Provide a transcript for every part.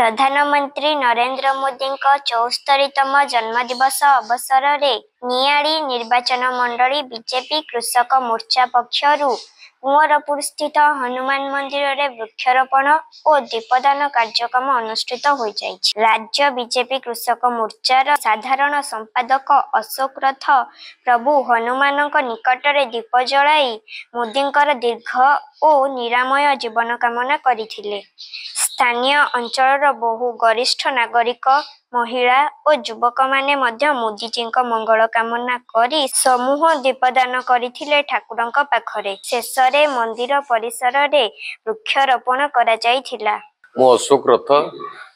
प्रधानमंत्री नरेंद्र मोदी 74तम जन्मदिवस अवसर में नियाड़ी निर्वाचन मंडली बीजेपी कृषक मोर्चा पक्षरु कुंवरपुर स्थित हनुमान मंदिर रे वृक्षरोपण और दीपदान कार्यक्रम अनुष्ठित हो जाइछि। राज्य बीजेपी कृषक मोर्चार साधारण संपादक अशोक रथ प्रभु हनुमान निकट में दीप जलाई मोदींकर दीर्घ और निरामय जीवन कामना करथिले। स्थानीय अंचल बहु गरिष्ठ नागरिक महिला और युवक माने मध्य मोदीजी मंगल कामना करी समूह दीपदान करथिले ठाकुरंक पाखरे। शेष रे मंदिर परिसर रे वृक्षरोपण करा जायथिला। मु अशोक रथ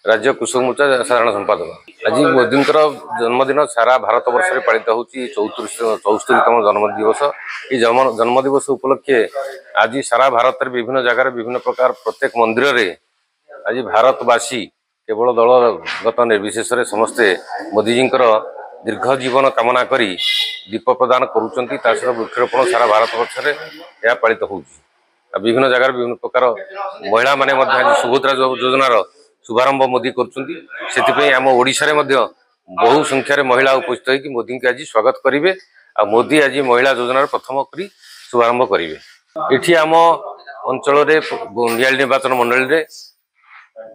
राज्य कृषक मोर्चा साधारण संपादक। आज मोदी जन्मदिन सारा भारत वर्ष में पालित होती 74तम जन्मदिवस। ये जन्मदिवस उपलक्षे आज सारा भारत में विभिन्न जगार विभिन्न प्रकार प्रत्येक मंदिर रे आज भारतवासी केवल दलगत निर्विशेष समस्ते मोदीजी दीर्घ जीवन कामना करी दीप प्रदान करुँच। वृक्षरोपण सारा भारत वर्ष में यह पालित हो विभिन्न जगार विभिन्न प्रकार महिला माने आज सुभद्रा योजनार शुभारंभ मोदी करम ओडिशा बहु संख्यार महिला उपस्थित होगी मोदी के आज स्वागत करेंगे। मोदी आज महिला योजनार प्रथम करी शुभारंभ करेंगे। इठी आम अंचल नियाड़ी निर्वाचन मंडली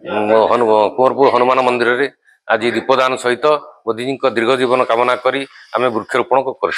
कुंवरपुर हनुमान मंदिर रे आज दीपदान सहित मोदीजी दीर्घ जीवन कामना करी आमे वृक्षरोपण कर।